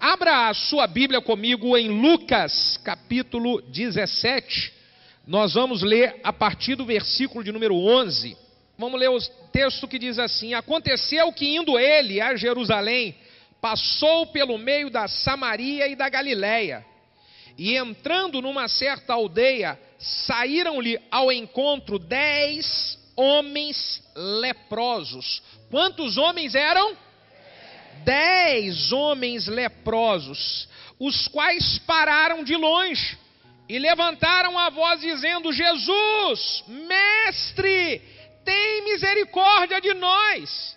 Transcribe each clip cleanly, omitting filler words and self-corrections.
Abra a sua Bíblia comigo em Lucas, capítulo 17. Nós vamos ler a partir do versículo de número 11. Vamos ler o texto que diz assim: Aconteceu que, indo ele a Jerusalém, passou pelo meio da Samaria e da Galiléia. E entrando numa certa aldeia, saíram-lhe ao encontro 10 homens leprosos. Quantos homens eram? 10 homens leprosos, os quais pararam de longe e levantaram a voz dizendo: Jesus, mestre, tem misericórdia de nós.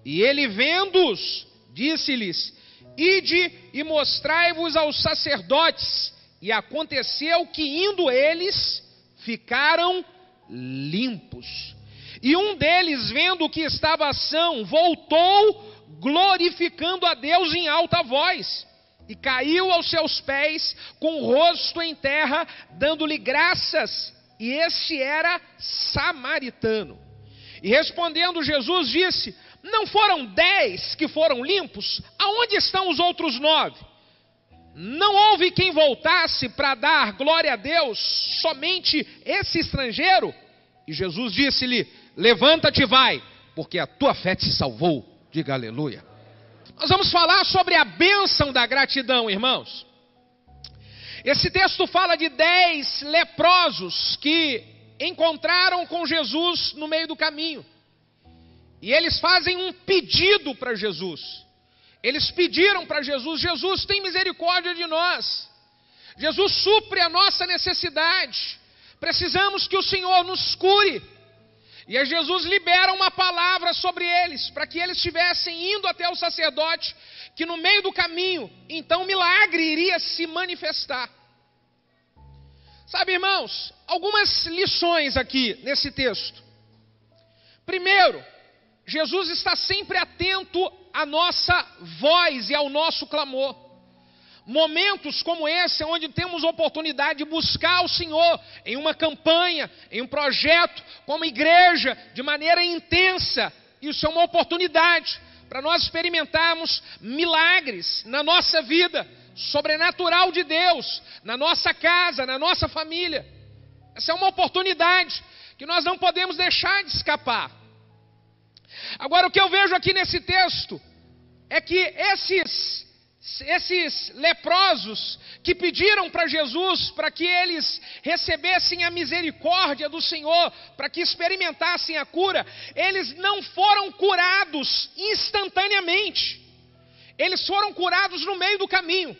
E ele, vendo-os, disse-lhes: Ide e mostrai-vos aos sacerdotes. E aconteceu que, indo eles, ficaram limpos. E um deles, vendo que estava são, voltou glorificando a Deus em alta voz, e caiu aos seus pés com o rosto em terra, dando-lhe graças. E este era samaritano. E respondendo Jesus disse: Não foram 10 que foram limpos? Aonde estão os outros 9? Não houve quem voltasse para dar glória a Deus, somente esse estrangeiro? E Jesus disse-lhe: Levanta-te e vai, porque a tua fé te salvou. Diga aleluia. Nós vamos falar sobre a bênção da gratidão, irmãos. Esse texto fala de 10 leprosos que encontraram com Jesus no meio do caminho. E eles fazem um pedido para Jesus. Eles pediram para Jesus: Jesus, tem misericórdia de nós. Jesus, supre a nossa necessidade. Precisamos que o Senhor nos cure. E aí Jesus libera uma palavra sobre eles, para que eles estivessem indo até o sacerdote, que no meio do caminho, então o milagre iria se manifestar. Sabe, irmãos, algumas lições aqui nesse texto. Primeiro, Jesus está sempre atento à nossa voz e ao nosso clamor. Momentos como esse, onde temos oportunidade de buscar o Senhor em uma campanha, em um projeto, como igreja, de maneira intensa, isso é uma oportunidade para nós experimentarmos milagres na nossa vida, sobrenatural de Deus, na nossa casa, na nossa família. Essa é uma oportunidade que nós não podemos deixar de escapar. Agora, o que eu vejo aqui nesse texto é que esses leprosos que pediram para Jesus para que eles recebessem a misericórdia do Senhor, para que experimentassem a cura, eles não foram curados instantaneamente. Eles foram curados no meio do caminho.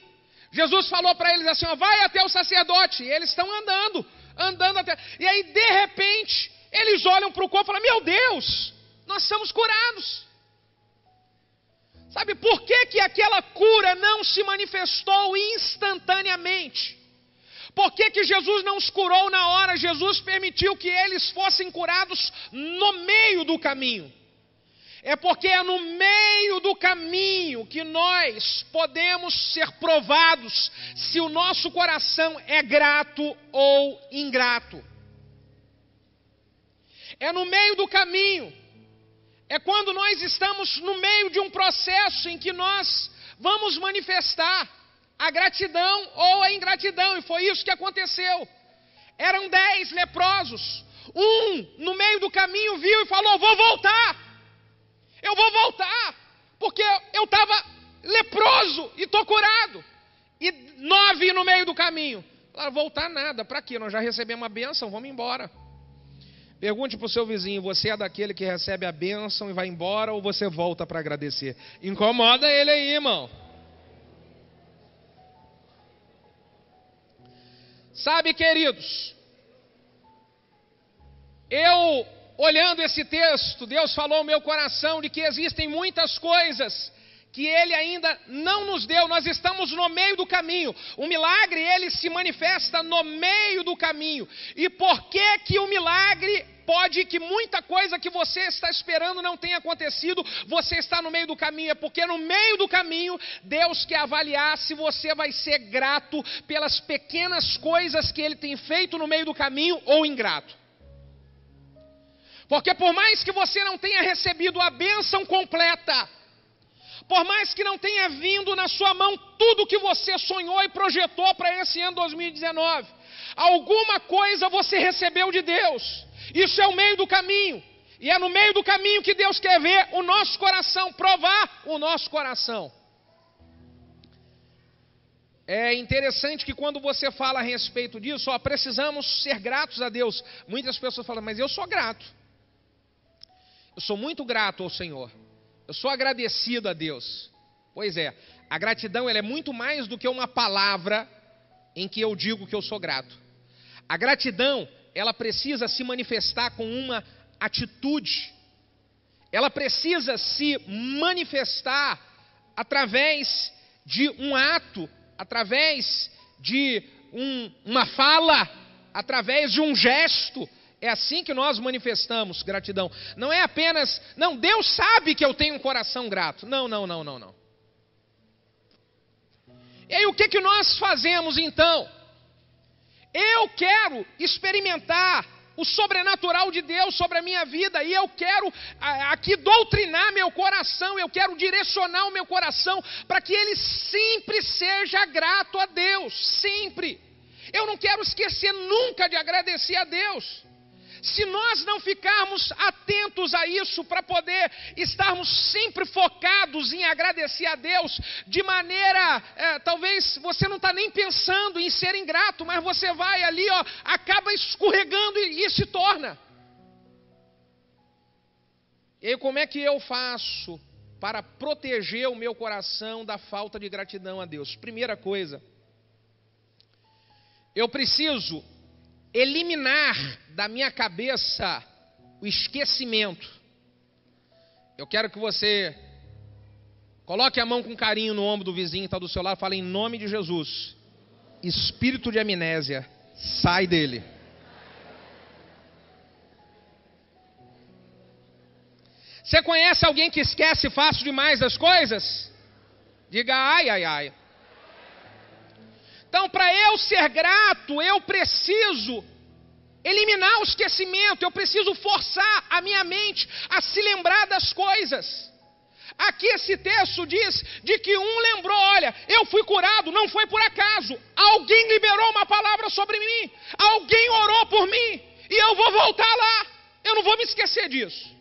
Jesus falou para eles assim: vai até o sacerdote. E eles estão andando até. E aí, de repente, eles olham para o corpo e falam: meu Deus, nós somos curados. Sabe por que aquela cura não se manifestou instantaneamente? Por que Jesus não os curou na hora? Jesus permitiu que eles fossem curados no meio do caminho. É porque é no meio do caminho que nós podemos ser provados se o nosso coração é grato ou ingrato. É no meio do caminho. É quando nós estamos no meio de um processo em que nós vamos manifestar a gratidão ou a ingratidão. E foi isso que aconteceu. Eram 10 leprosos. Um, no meio do caminho, viu e falou: vou voltar. Eu vou voltar. Porque eu estava leproso e estou curado. E 9 no meio do caminho. Falaram: voltar nada. Para quê? Nós já recebemos a bênção, vamos embora. Pergunte para o seu vizinho: você é daquele que recebe a bênção e vai embora, ou você volta para agradecer? Incomoda ele aí, irmão. Sabe, queridos, eu, olhando esse texto, Deus falou ao meu coração de que existem muitas coisas que Ele ainda não nos deu. Nós estamos no meio do caminho. O milagre, ele se manifesta no meio do caminho. E por que o milagre pode que muita coisa que você está esperando não tenha acontecido, você está no meio do caminho? É porque no meio do caminho, Deus quer avaliar se você vai ser grato pelas pequenas coisas que Ele tem feito no meio do caminho ou ingrato. Porque por mais que você não tenha recebido a bênção completa, Por mais que não tenha vindo na sua mão tudo que você sonhou e projetou para esse ano 2019, alguma coisa você recebeu de Deus. Isso é o meio do caminho. E é no meio do caminho que Deus quer ver o nosso coração, provar o nosso coração. É interessante que quando você fala a respeito disso, precisamos ser gratos a Deus. Muitas pessoas falam, mas eu sou grato. Eu sou muito grato ao Senhor. Eu sou agradecido a Deus. Pois é, a gratidão ela é muito mais do que uma palavra em que eu digo que eu sou grato. A gratidão, ela precisa se manifestar com uma atitude. Ela precisa se manifestar através de um ato, através de uma fala, através de um gesto. É assim que nós manifestamos gratidão. Não é apenas, não, Deus sabe que eu tenho um coração grato. Não. E aí o que nós fazemos então? Eu quero experimentar o sobrenatural de Deus sobre a minha vida, e eu quero aqui doutrinar meu coração, eu quero direcionar o meu coração para que ele sempre seja grato a Deus, sempre. Eu não quero esquecer nunca de agradecer a Deus. Se nós não ficarmos atentos a isso, para poder estarmos sempre focados em agradecer a Deus, de maneira, talvez você não está nem pensando em ser ingrato, mas você vai ali, acaba escorregando e se torna. E aí, como é que eu faço para proteger o meu coração da falta de gratidão a Deus? Primeira coisa, eu preciso eliminar da minha cabeça o esquecimento. Eu quero que você coloque a mão com carinho no ombro do vizinho que está do seu lado e fale, em nome de Jesus, espírito de amnésia, sai dele. Você conhece alguém que esquece fácil demais as coisas? Diga ai. Então, para eu ser grato, eu preciso eliminar o esquecimento, eu preciso forçar a minha mente a se lembrar das coisas. Aqui esse texto diz de que um lembrou, olha, eu fui curado, não foi por acaso. Alguém liberou uma palavra sobre mim, alguém orou por mim, e eu vou voltar lá, eu não vou me esquecer disso.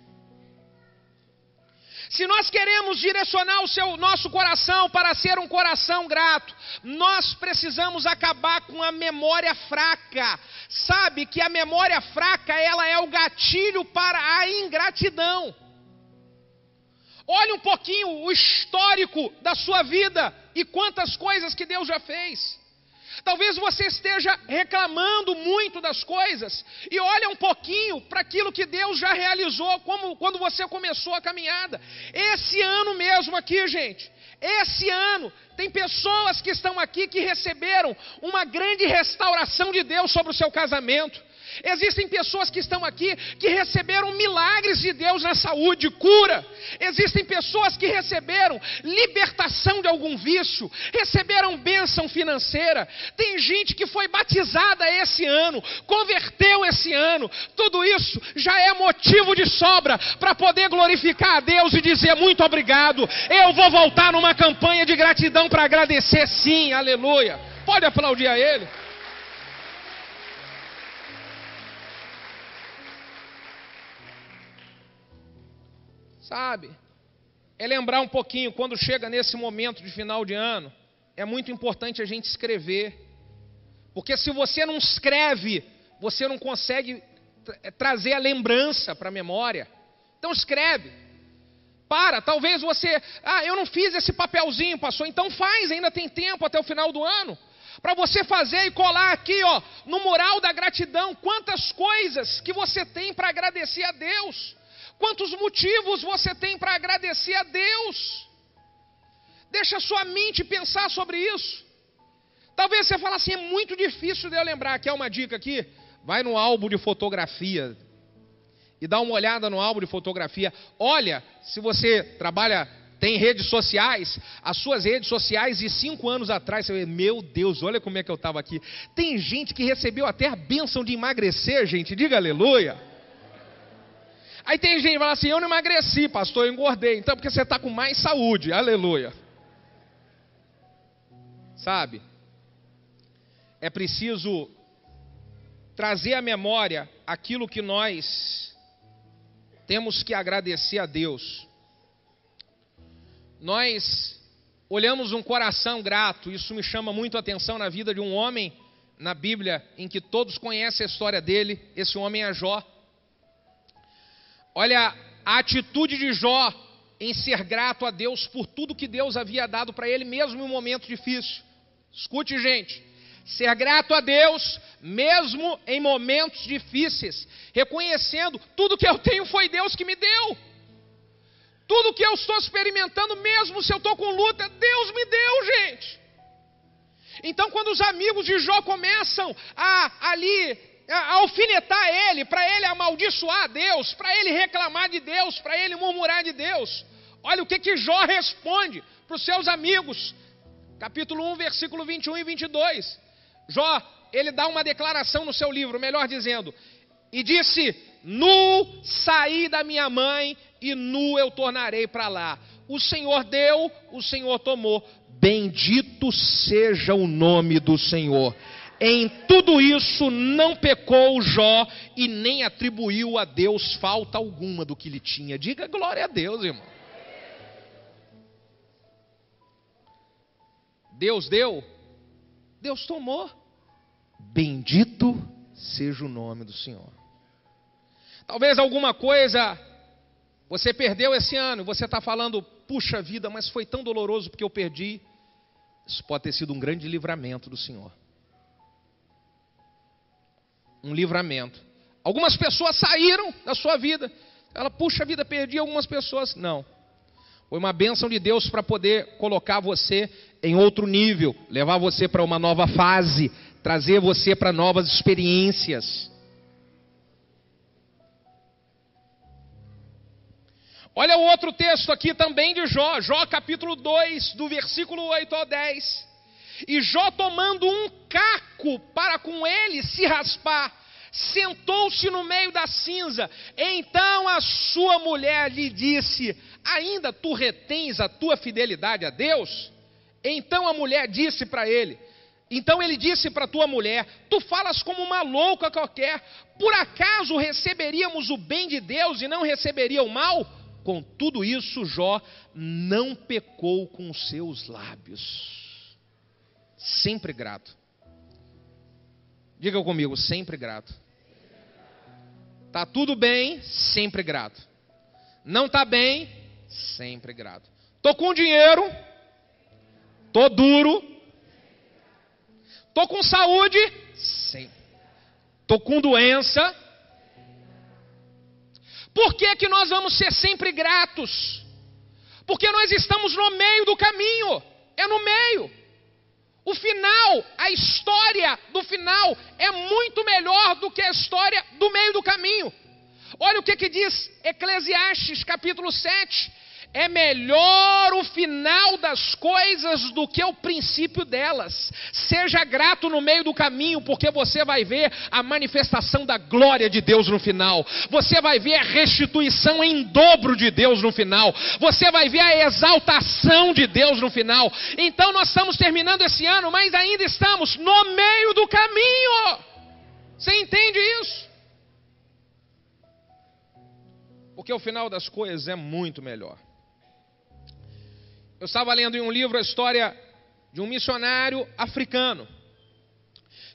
Se nós queremos direcionar o nosso coração para ser um coração grato, nós precisamos acabar com a memória fraca. Sabe que a memória fraca, ela é o gatilho para a ingratidão. Olhe um pouquinho o histórico da sua vida e quantas coisas que Deus já fez. Talvez você esteja reclamando muito das coisas e olha um pouquinho para aquilo que Deus já realizou, como quando você começou a caminhada. Esse ano mesmo aqui, gente, esse ano, tem pessoas que estão aqui que receberam uma grande restauração de Deus sobre o seu casamento. Existem pessoas que estão aqui que receberam milagres de Deus na saúde, cura. Existem pessoas que receberam libertação de algum vício, receberam bênção financeira. Tem gente que foi batizada esse ano, converteu esse ano. Tudo isso já é motivo de sobra para poder glorificar a Deus e dizer muito obrigado. Eu vou voltar numa campanha de gratidão para agradecer, sim, aleluia. Pode aplaudir a Ele. Sabe, é lembrar um pouquinho, quando chega nesse momento de final de ano, é muito importante a gente escrever, porque se você não escreve, você não consegue trazer a lembrança para a memória. Então escreve, talvez você, eu não fiz esse papelzinho, pastor, então faz, ainda tem tempo até o final do ano, para você fazer e colar aqui, no mural da gratidão, quantas coisas que você tem para agradecer a Deus. Quantos motivos você tem para agradecer a Deus? Deixa a sua mente pensar sobre isso. Talvez você fale assim, é muito difícil de eu lembrar. Quer uma dica aqui? Vai no álbum de fotografia e dá uma olhada no álbum de fotografia. Olha, se você tem redes sociais, as suas redes sociais de 5 anos atrás, você vê, meu Deus, olha como é que eu estava aqui. Tem gente que recebeu até a bênção de emagrecer, gente, diga aleluia. Aí tem gente que fala assim, eu não emagreci, pastor, eu engordei. Então, porque você está com mais saúde, aleluia. Sabe? É preciso trazer à memória aquilo que nós temos que agradecer a Deus. Nós olhamos um coração grato, isso me chama muito a atenção na vida de um homem na Bíblia, em que todos conhecem a história dele, esse homem é Jó. Olha a atitude de Jó em ser grato a Deus por tudo que Deus havia dado para ele, mesmo em um momento difícil. Escute, gente, ser grato a Deus, mesmo em momentos difíceis, reconhecendo tudo que eu tenho foi Deus que me deu. Tudo que eu estou experimentando, mesmo se eu estou com luta, Deus me deu, gente. Então, quando os amigos de Jó começam a alfinetar ele, para ele amaldiçoar a Deus, para ele reclamar de Deus, para ele murmurar de Deus, olha o que Jó responde para os seus amigos. Capítulo 1, versículo 21 e 22. Jó, ele dá uma declaração no seu livro, melhor dizendo, e disse, nu saí da minha mãe e nu eu tornarei para lá. O Senhor deu, o Senhor tomou. Bendito seja o nome do Senhor. Em tudo isso não pecou Jó e nem atribuiu a Deus falta alguma do que lhe tinha. Diga glória a Deus, irmão. Deus deu, Deus tomou. Bendito seja o nome do Senhor. Talvez alguma coisa você perdeu esse ano, você está falando, puxa vida, mas foi tão doloroso porque eu perdi. Isso pode ter sido um grande livramento do Senhor. Um livramento. Algumas pessoas saíram da sua vida. Ela, puxa vida, perdi algumas pessoas. Não. Foi uma bênção de Deus para poder colocar você em outro nível, levar você para uma nova fase, trazer você para novas experiências. Olha o outro texto aqui também de Jó, Jó capítulo 2, do versículo 8 ao 10. E Jó, tomando um caco para com ele se raspar, sentou-se no meio da cinza. Então a sua mulher lhe disse, ainda tu retens a tua fidelidade a Deus? Então a mulher disse para ele, então ele disse para a tua mulher, tu falas como uma louca qualquer, por acaso receberíamos o bem de Deus e não receberia o mal? Com tudo isso, Jó não pecou com os seus lábios. Sempre grato. Diga comigo, sempre grato. Tá tudo bem, sempre grato. Não tá bem, sempre grato. Tô com dinheiro, tô duro, tô com saúde, sempre. Tô com doença. Por que nós vamos ser sempre gratos? Porque nós estamos no meio do caminho. É no meio. O final, a história do final é muito melhor do que a história do meio do caminho. Olha o que diz Eclesiastes capítulo 7. É melhor o final das coisas do que o princípio delas. Seja grato no meio do caminho, porque você vai ver a manifestação da glória de Deus no final. Você vai ver a restituição em dobro de Deus no final. Você vai ver a exaltação de Deus no final. Então nós estamos terminando esse ano, mas ainda estamos no meio do caminho. Você entende isso? Porque o final das coisas é muito melhor. Eu estava lendo em um livro a história de um missionário africano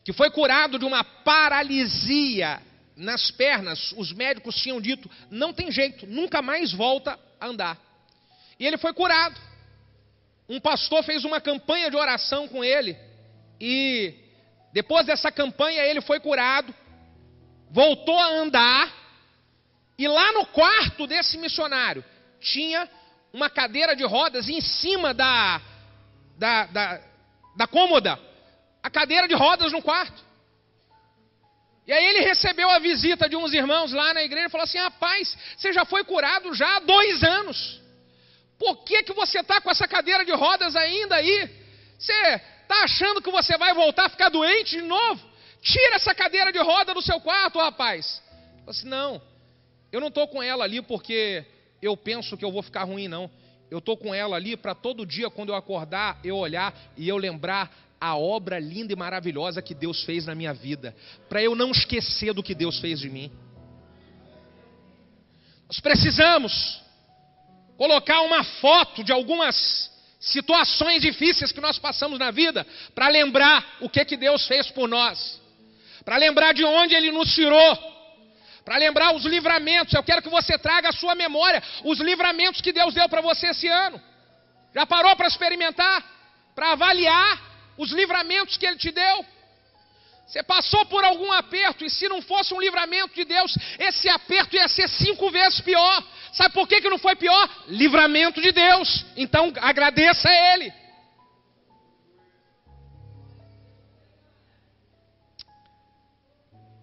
que foi curado de uma paralisia nas pernas. Os médicos tinham dito, não tem jeito, nunca mais volta a andar. E ele foi curado. Um pastor fez uma campanha de oração com ele e depois dessa campanha ele foi curado, voltou a andar e lá no quarto desse missionário tinha uma cadeira de rodas em cima da cômoda. A cadeira de rodas no quarto. E aí ele recebeu a visita de uns irmãos lá na igreja e falou assim, rapaz, você já foi curado já há 2 anos. Por que você está com essa cadeira de rodas ainda aí? Você está achando que você vai voltar a ficar doente de novo? Tira essa cadeira de roda do seu quarto, rapaz. Ele falou assim, não, Eu não estou com ela ali porque eu penso que eu vou ficar ruim, não. Eu estou com ela ali para todo dia, quando eu acordar, eu olhar e eu lembrar a obra linda e maravilhosa que Deus fez na minha vida, para eu não esquecer do que Deus fez de mim. Nós precisamos colocar uma foto de algumas situações difíceis que nós passamos na vida, para lembrar o que Deus fez por nós, para lembrar de onde Ele nos tirou, para lembrar os livramentos. Eu quero que você traga à sua memória os livramentos que Deus deu para você esse ano. Já parou para experimentar? Para avaliar os livramentos que Ele te deu? Você passou por algum aperto, e se não fosse um livramento de Deus, esse aperto ia ser 5 vezes pior. Sabe por que não foi pior? Livramento de Deus. Então agradeça a Ele.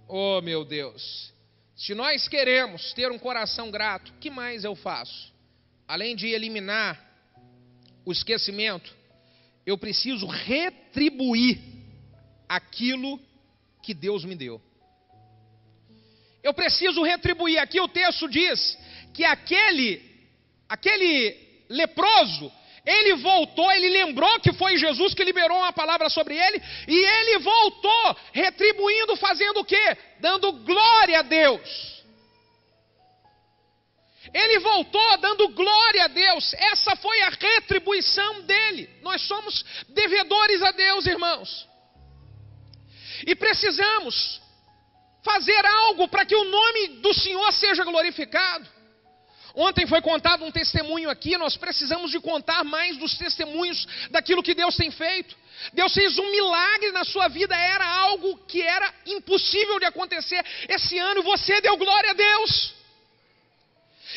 Oh, meu Deus. Se nós queremos ter um coração grato, o que mais eu faço? Além de eliminar o esquecimento, eu preciso retribuir aquilo que Deus me deu. Eu preciso retribuir. Aqui o texto diz que aquele leproso, ele voltou, ele lembrou que foi Jesus que liberou uma palavra sobre ele, e ele voltou retribuindo, fazendo o quê? Dando glória a Deus. Ele voltou dando glória a Deus. Essa foi a retribuição dele. Nós somos devedores a Deus, irmãos. E precisamos fazer algo para que o nome do Senhor seja glorificado. Ontem foi contado um testemunho aqui. Nós precisamos de contar mais dos testemunhos daquilo que Deus tem feito. Deus fez um milagre na sua vida. Era algo que era impossível de acontecer esse ano, e você deu glória a Deus.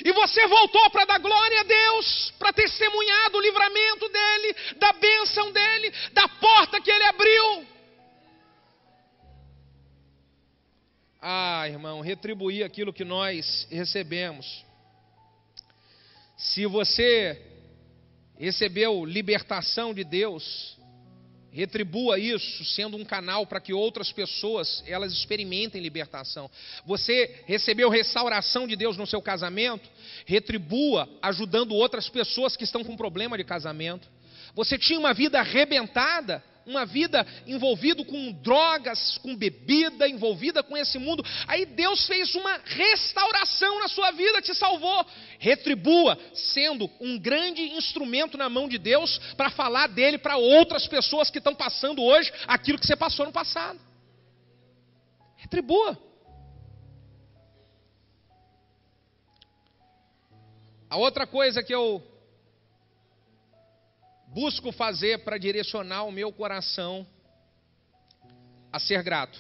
E você voltou para dar glória a Deus, para testemunhar do livramento dEle, da bênção dEle, da porta que Ele abriu. Ah, irmão, retribuir aquilo que nós recebemos. Se você recebeu libertação de Deus, retribua isso, sendo um canal para que outras pessoas, elas experimentem libertação. Você recebeu restauração de Deus no seu casamento, retribua ajudando outras pessoas que estão com problema de casamento. Você tinha uma vida arrebentada, uma vida envolvida com drogas, com bebida, envolvida com esse mundo. Aí Deus fez uma restauração na sua vida, te salvou. Retribua, sendo um grande instrumento na mão de Deus para falar dele para outras pessoas que estão passando hoje aquilo que você passou no passado. Retribua. A outra coisa que eu busco fazer para direcionar o meu coração a ser grato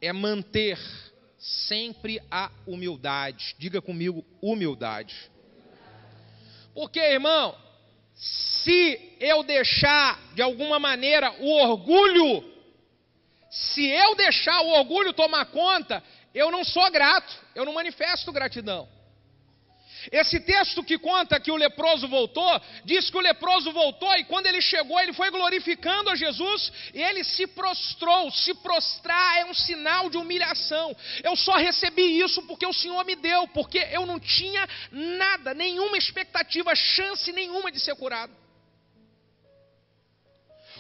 é manter sempre a humildade. Diga comigo, humildade. Porque, irmão, se eu deixar de alguma maneira o orgulho, se eu deixar o orgulho tomar conta, eu não sou grato, eu não manifesto gratidão. Esse texto que conta que o leproso voltou, diz que o leproso voltou e quando ele chegou, ele foi glorificando a Jesus e ele se prostrou. Se prostrar é um sinal de humilhação. Eu só recebi isso porque o Senhor me deu, porque eu não tinha nada, nenhuma expectativa, chance nenhuma de ser curado.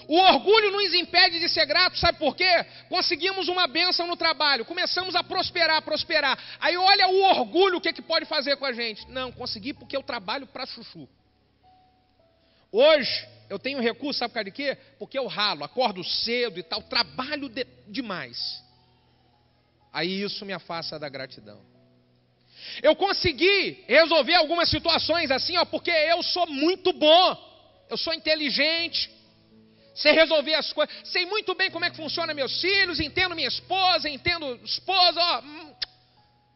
O orgulho nos impede de ser grato, sabe por quê? Conseguimos uma bênção no trabalho, começamos a prosperar. Aí olha o orgulho, o que pode fazer com a gente? Não, consegui porque eu trabalho para chuchu. Hoje eu tenho recurso, sabe por causa de quê? Porque eu ralo, acordo cedo e tal, trabalho demais. Aí isso me afasta da gratidão. Eu consegui resolver algumas situações assim, porque eu sou muito bom, eu sou inteligente, sei resolver as coisas, sei muito bem como é que funciona meus filhos, entendo minha esposa, entendo esposa,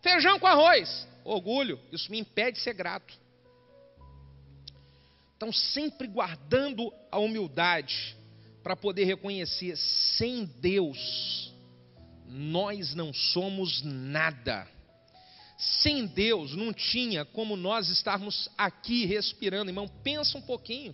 feijão com arroz. Orgulho, isso me impede de ser grato. Então sempre guardando a humildade, para poder reconhecer, sem Deus, nós não somos nada. Sem Deus não tinha como nós estarmos aqui respirando. Irmão, pensa um pouquinho.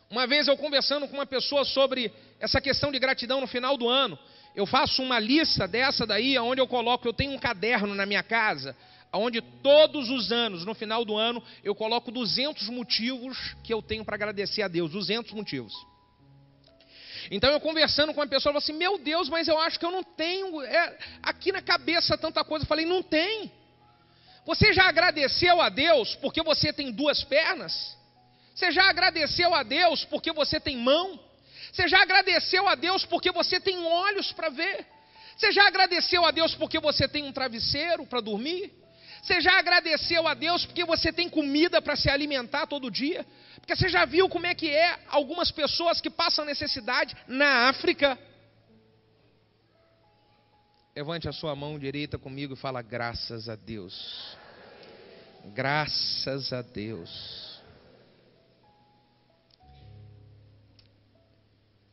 Uma vez eu conversando com uma pessoa sobre essa questão de gratidão no final do ano, eu faço uma lista dessa daí, onde eu coloco, eu tenho um caderno na minha casa, onde todos os anos, no final do ano, eu coloco 200 motivos que eu tenho para agradecer a Deus, 200 motivos. Então eu conversando com uma pessoa, eu falei assim, meu Deus, mas eu acho que eu não tenho, aqui na cabeça tanta coisa. Eu falei, não tem. Você já agradeceu a Deus porque você tem 2 pernas? Você já agradeceu a Deus porque você tem mão? Você já agradeceu a Deus porque você tem olhos para ver? Você já agradeceu a Deus porque você tem um travesseiro para dormir? Você já agradeceu a Deus porque você tem comida para se alimentar todo dia? Porque você já viu como é que é algumas pessoas que passam necessidade na África? Levante a sua mão direita comigo e fala, graças a Deus. Graças a Deus.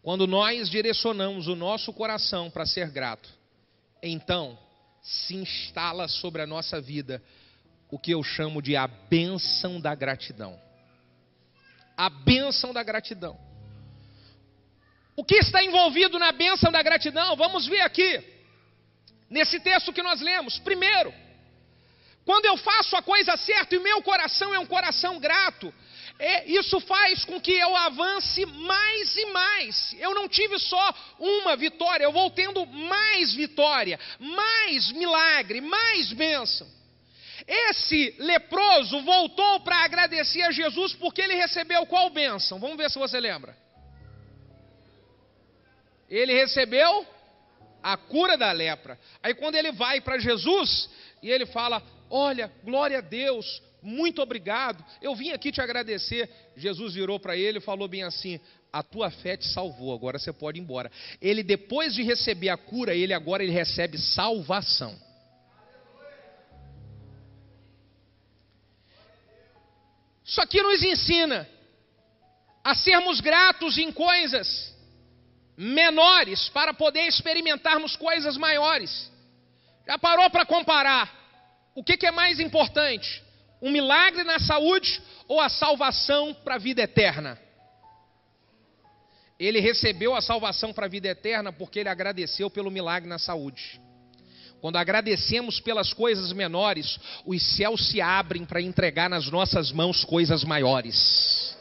Quando nós direcionamos o nosso coração para ser grato, então se instala sobre a nossa vida o que eu chamo de a bênção da gratidão. A bênção da gratidão. O que está envolvido na bênção da gratidão? Vamos ver aqui, nesse texto que nós lemos. Primeiro, quando eu faço a coisa certa e meu coração é um coração grato, isso faz com que eu avance mais e mais. Eu não tive só uma vitória, eu vou tendo mais vitória, mais milagre, mais bênção. Esse leproso voltou para agradecer a Jesus porque ele recebeu qual bênção? Vamos ver se você lembra. Ele recebeu a cura da lepra. Aí quando ele vai para Jesus e ele fala, olha, glória a Deus, muito obrigado, eu vim aqui te agradecer. Jesus virou para ele e falou bem assim, a tua fé te salvou, agora você pode ir embora. Ele, depois de receber a cura, ele recebe salvação. Isso aqui nos ensina a sermos gratos em coisas menores para poder experimentarmos coisas maiores. Já parou para comparar? O que é mais importante? Um milagre na saúde ou a salvação para a vida eterna? Ele recebeu a salvação para a vida eterna porque ele agradeceu pelo milagre na saúde. Quando agradecemos pelas coisas menores, os céus se abrem para entregar nas nossas mãos coisas maiores.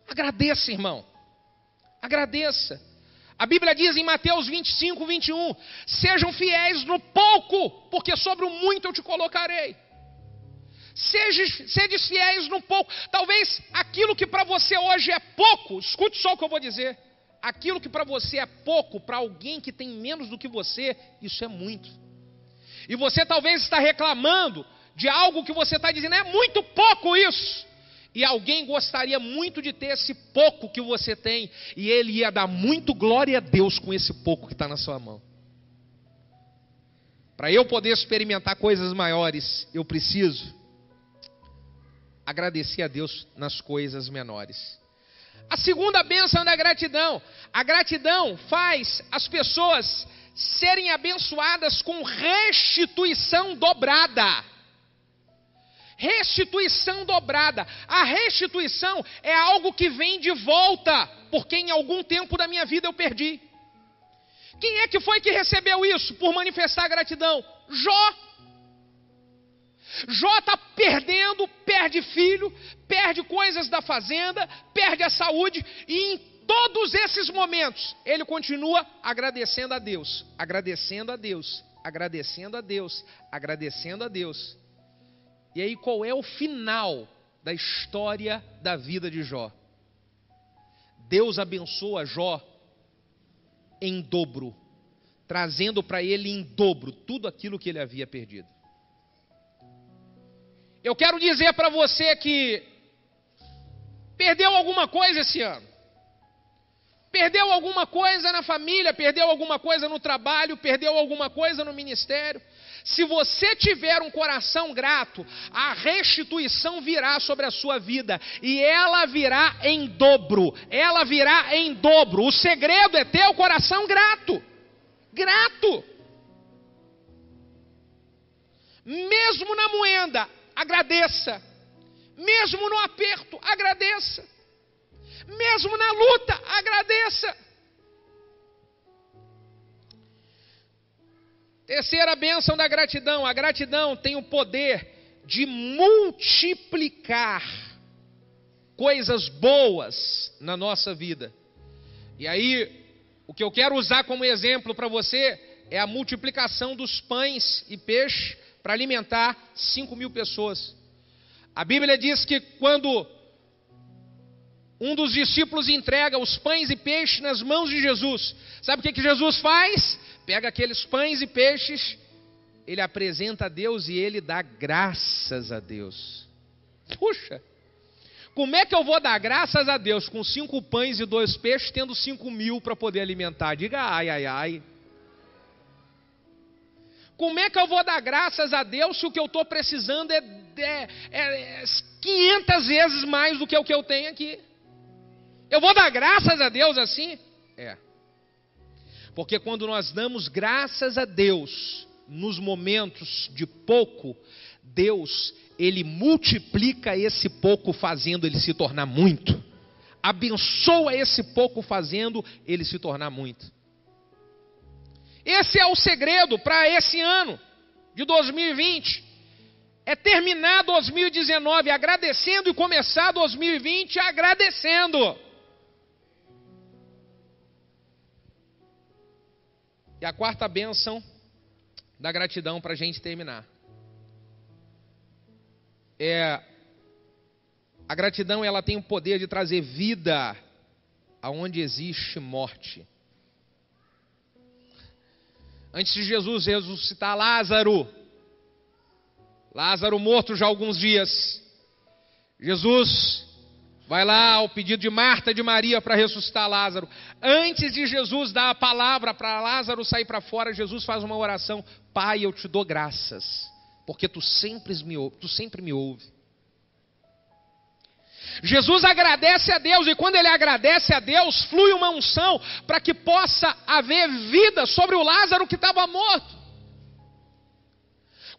Agradeça, irmão. Agradeça. A Bíblia diz em Mateus 25, 21, sejam fiéis no pouco, porque sobre o muito eu te colocarei. Sedes fiéis no pouco. Talvez aquilo que para você hoje é pouco, escute só o que eu vou dizer. Aquilo que para você é pouco, para alguém que tem menos do que você, isso é muito. E você talvez está reclamando de algo que você está dizendo, é muito pouco isso. E alguém gostaria muito de ter esse pouco que você tem, e ele ia dar muito glória a Deus com esse pouco que está na sua mão. Para eu poder experimentar coisas maiores, eu preciso agradecer a Deus nas coisas menores. A segunda bênção da gratidão. A gratidão faz as pessoas serem abençoadas com restituição dobrada. Restituição dobrada. A restituição é algo que vem de volta, porque em algum tempo da minha vida eu perdi. Quem é que foi que recebeu isso por manifestar gratidão? Jó. Jó está perdendo, perde filho, perde coisas da fazenda, perde a saúde, e em todos esses momentos, ele continua agradecendo a Deus, agradecendo a Deus, agradecendo a Deus, agradecendo a Deus. E aí qual é o final da história da vida de Jó? Deus abençoa Jó em dobro, trazendo para ele em dobro tudo aquilo que ele havia perdido. Eu quero dizer para você que perdeu alguma coisa esse ano. Perdeu alguma coisa na família, perdeu alguma coisa no trabalho, perdeu alguma coisa no ministério. Se você tiver um coração grato, a restituição virá sobre a sua vida. E ela virá em dobro. Ela virá em dobro. O segredo é ter o coração grato. Grato. Mesmo na moenda, agradeça. Mesmo no aperto, agradeça. Mesmo na luta, agradeça. Terceira bênção da gratidão. A gratidão tem o poder de multiplicar coisas boas na nossa vida. E aí, o que eu quero usar como exemplo para você é a multiplicação dos pães e peixes para alimentar 5.000 pessoas. A Bíblia diz que quando um dos discípulos entrega os pães e peixes nas mãos de Jesus, sabe o que Jesus faz? Pega aqueles pães e peixes, ele apresenta a Deus e ele dá graças a Deus. Puxa, como é que eu vou dar graças a Deus com 5 pães e 2 peixes, tendo 5.000 para poder alimentar? Diga ai, ai, ai. Como é que eu vou dar graças a Deus se o que eu estou precisando é 500 vezes mais do que o que eu tenho aqui? Eu vou dar graças a Deus assim? É. Porque quando nós damos graças a Deus nos momentos de pouco, Deus, Ele multiplica esse pouco fazendo ele se tornar muito. Abençoa esse pouco fazendo ele se tornar muito. Esse é o segredo para esse ano de 2020. É terminar 2019 agradecendo e começar 2020 agradecendo. E a quarta bênção da gratidão para a gente terminar. A gratidão, ela tem o poder de trazer vida aonde existe morte. Antes de Jesus ressuscitar Lázaro morto já há alguns dias, Jesus vai lá ao pedido de Marta e de Maria para ressuscitar Lázaro. Antes de Jesus dar a palavra para Lázaro sair para fora, Jesus faz uma oração: Pai, eu te dou graças, porque tu sempre me ouve. Jesus agradece a Deus, e quando ele agradece a Deus, flui uma unção para que possa haver vida sobre o Lázaro que estava morto.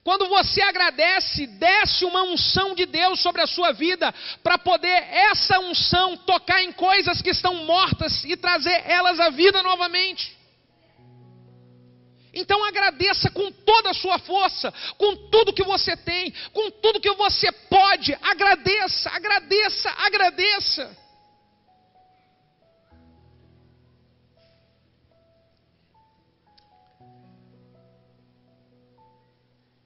Quando você agradece, desce uma unção de Deus sobre a sua vida, para poder essa unção tocar em coisas que estão mortas e trazer elas à vida novamente. Então agradeça com toda a sua força, com tudo que você tem, com tudo que você pode. Agradeça, agradeça, agradeça.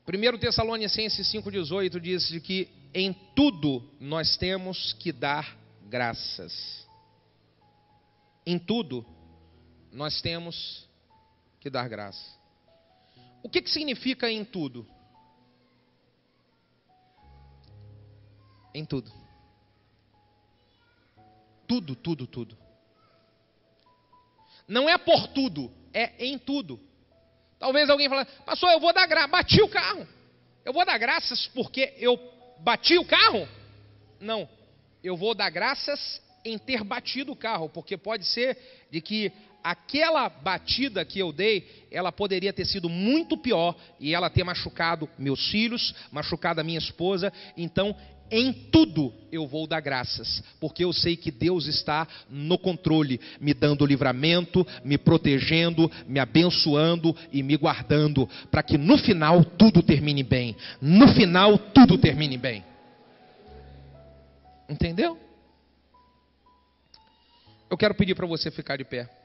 Primeiro Tessalonicenses 5,18 diz que em tudo nós temos que dar graças. Em tudo nós temos que dar graças. O que significa em tudo? Em tudo. Tudo, tudo, tudo. Não é por tudo, é em tudo. Talvez alguém fale: pastor, eu vou dar graças, bati o carro. Eu vou dar graças porque eu bati o carro? Não, eu vou dar graças em ter batido o carro, porque pode ser de que aquela batida que eu dei, ela poderia ter sido muito pior e ela ter machucado meus filhos, machucado a minha esposa. Então, em tudo eu vou dar graças, porque eu sei que Deus está no controle, me dando livramento, me protegendo, me abençoando e me guardando, para que no final tudo termine bem. No final tudo termine bem. Entendeu? Eu quero pedir para você ficar de pé.